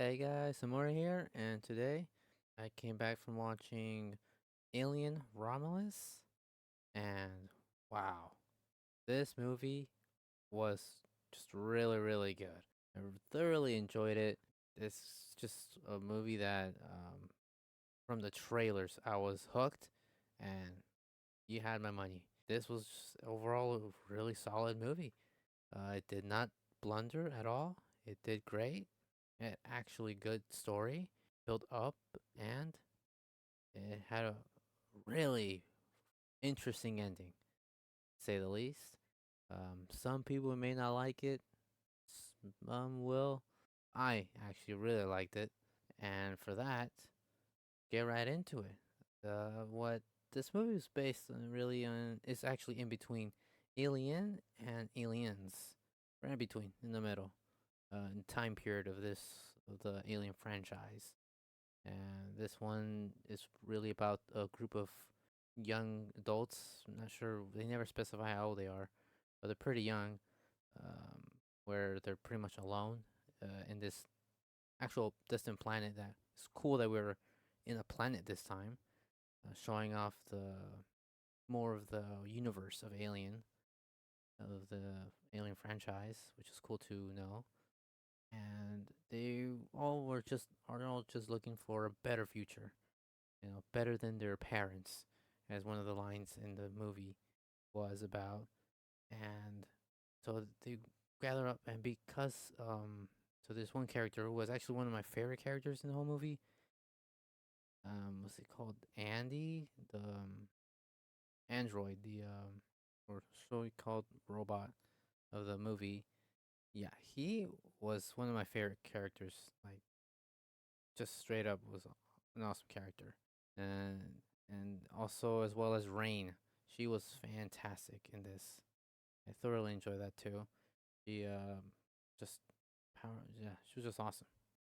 Hey guys, Samura here, and today I came back from watching Alien Romulus, and wow, this movie was just really, really good. I thoroughly enjoyed it. It's just a movie that, from the trailers, I was hooked, and you had my money. This was just overall a really solid movie. It did not blunder at all. It did great. It actually good story, built up, and it had a really interesting ending, to say the least. Some people may not like it. Some will. I actually really liked it, and for that, get right into it. What this movie is based on really on is actually in between Alien and Aliens, right in between, in the middle, in time period of the Alien franchise. And this one is really about a group of young adults. I'm not sure, they never specify how old they are, but they're pretty young, um, where they're pretty much alone in this actual distant planet. That it's cool that we're in a planet this time, showing off the more of the universe of the Alien franchise, which is cool to know. And they all were just are all just looking for a better future, better than their parents, as one of the lines in the movie was about. And so they gather up, and so there's one character who was actually one of my favorite characters in the whole movie. What's it called? Andy, the android, or so called robot of the movie. Yeah, he was one of my favorite characters. Like, just straight up was an awesome character. And and also as well as Rain. She was fantastic in this. I thoroughly enjoyed that too. She just yeah, she was just awesome.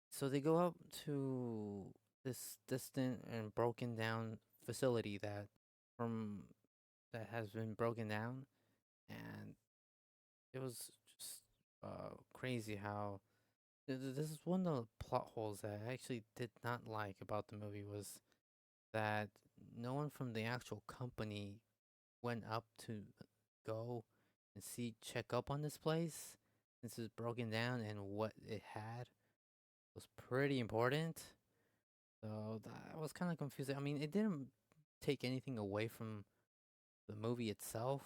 So they go up to this distant and broken down facility from that has been broken down, and it was just crazy how this is one of the plot holes that I actually did not like about the movie was that no one from the actual company went up to go and check up on this place since it's broken down, and what it had was pretty important. So that was kind of confusing. I mean, it didn't take anything away from the movie itself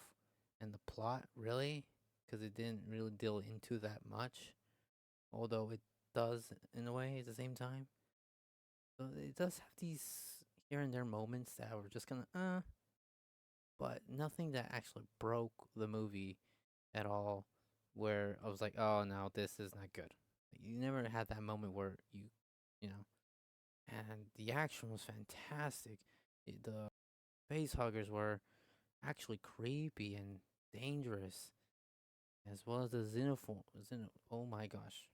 and the plot, really, because it didn't really deal into that much, although it does in a way at the same time. So it does have these here and there moments that were just kind of, but nothing that actually broke the movie at all, where I was like, oh no, this is not good. You never had that moment where you know, and the action was fantastic. The face huggers were actually creepy and dangerous, as well as the xenophone. Oh my gosh!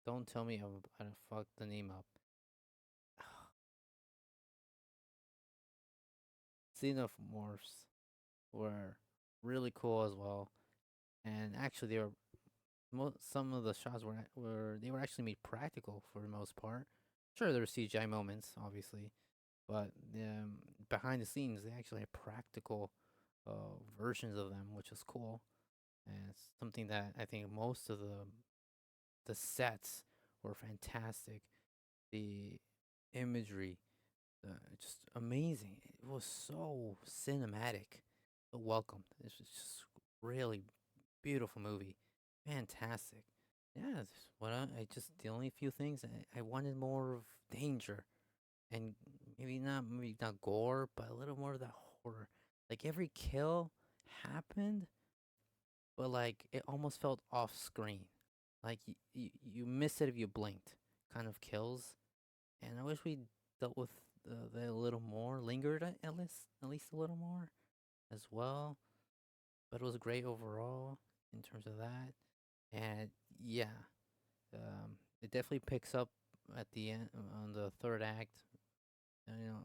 Don't tell me I fucked the name up. Xenomorphs were really cool as well, and actually they were some of the shots were they were actually made practical for the most part. Sure, there were CGI moments, obviously, but behind the scenes, they actually had practical versions of them, which is cool. And it's something that I think most of the sets were fantastic. The imagery, just amazing. It was so cinematic, so welcomed. This was just really beautiful movie, fantastic. Yeah, what I just the only few things I wanted more of danger, and maybe not gore, but a little more of that horror. Like every kill happened, but like it almost felt off screen. Like you miss it if you blinked, kind of kills. And I wish we dealt with that a little more, lingered at least a little more as well. But it was great overall in terms of that. And yeah, it definitely picks up at the end on the third act.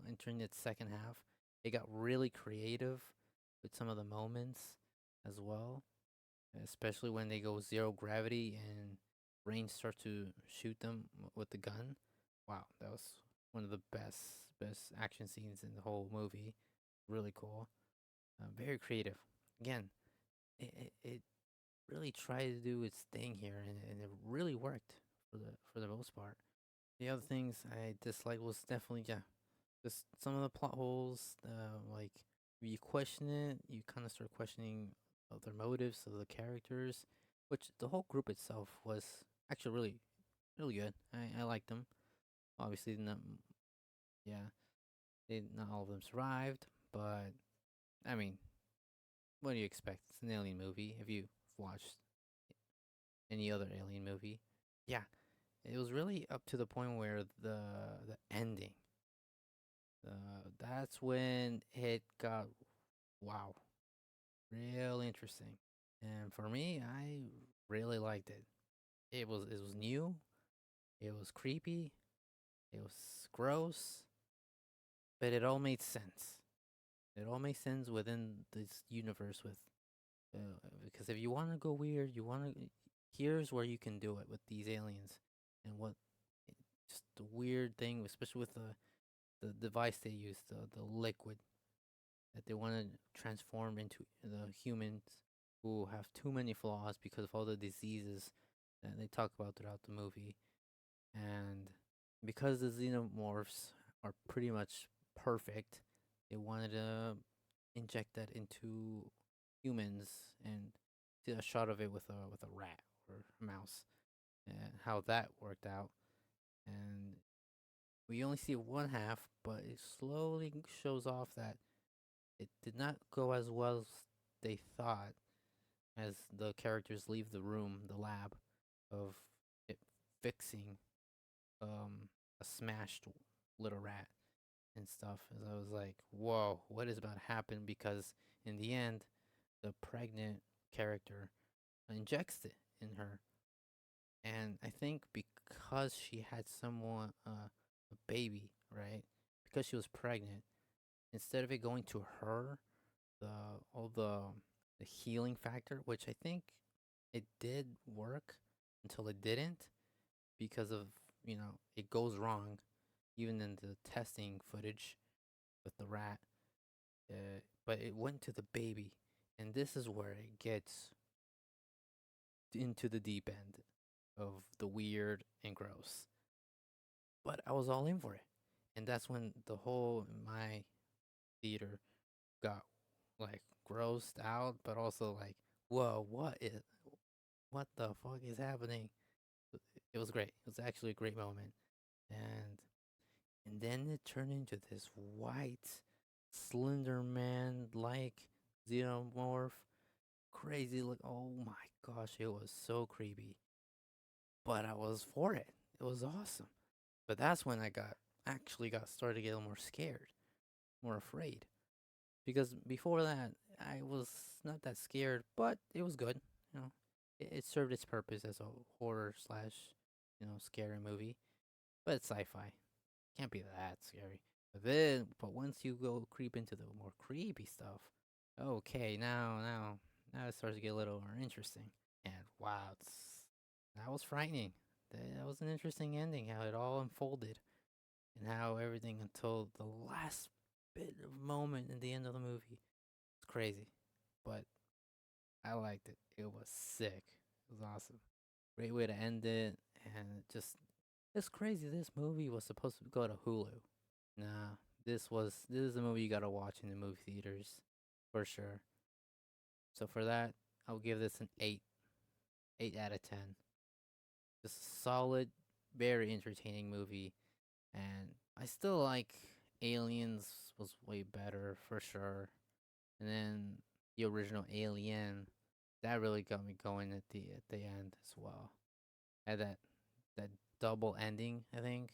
Entering its second half, it got really creative with some of the moments as well, especially when they go zero gravity and brain starts to shoot them with the gun. Wow, that was one of the best action scenes in the whole movie. Really cool. Very creative. Again, it really tried to do its thing here, and it really worked for the most part. The other things I disliked was definitely, yeah, just some of the plot holes. Like if you question it, you kind of start questioning their motives of the characters, which the whole group itself was actually really good. I liked them. Obviously, not, yeah, not all of them survived, but I mean, what do you expect? It's an alien movie. If you've watched any other alien movie, yeah, it was really up to the point where the ending. That's when it got, wow, real interesting. And for me, I really liked it. It was new. It was creepy. It was gross, but it all made sense. It all makes sense within this universe with because if you want to go weird, you want to here's where you can do it with these aliens and what just the weird thing, especially with the device they use, the liquid that they want to transform into the humans who have too many flaws because of all the diseases that they talk about throughout the movie. And because the xenomorphs are pretty much perfect, they wanted to inject that into humans and did a shot of it with a rat or a mouse and how that worked out. And we only see one half, but it slowly shows off that it did not go as well as they thought as the characters leave the room, the lab, of it fixing a smashed little rat and stuff. As I was like, whoa, what is about to happen? Because in the end, the pregnant character injects it in her. And I think because she had someone, a baby, right? Because she was pregnant, instead of it going to her, the all the healing factor, which I think it did work until it didn't, because of it goes wrong, even in the testing footage with the rat. But it went to the baby, and this is where it gets into the deep end of the weird and gross. But I was all in for it, and that's when the whole my theater got like grossed out, but also like, whoa, what the fuck is happening? It was great. It was actually a great moment, and then it turned into this white, slender man like xenomorph, crazy look. Oh my gosh, it was so creepy, but I was for it. It was awesome. But that's when I got actually got started to get a little more scared, more afraid. Because before that, I was not that scared, but it was good. You know, it served its purpose as a horror slash, scary movie. But it's sci-fi, can't be that scary. But once you go creep into the more creepy stuff, okay, now it starts to get a little more interesting. And wow, that was frightening. That was an interesting ending, how it all unfolded, and how everything until the last bit of moment in the end of the movie. It's crazy, but I liked it. It was sick. It was awesome. Great way to end it, and it's crazy. This movie was supposed to go to Hulu. Nah, this is a movie you gotta watch in the movie theaters, for sure. So for that, I'll give this an 8 out of 10. Just a solid, very entertaining movie, and I still like Aliens was way better for sure. And then the original Alien, that really got me going at the end as well. Had that double ending, I think,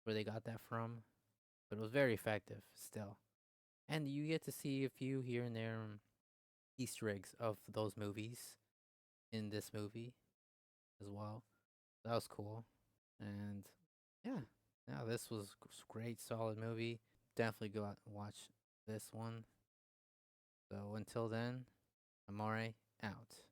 where they got that from, but it was very effective still. And you get to see a few here and there Easter eggs of those movies in this movie as well. That was cool. And yeah, yeah, this was great, solid movie. Definitely go out and watch this one. So until then, Amore out.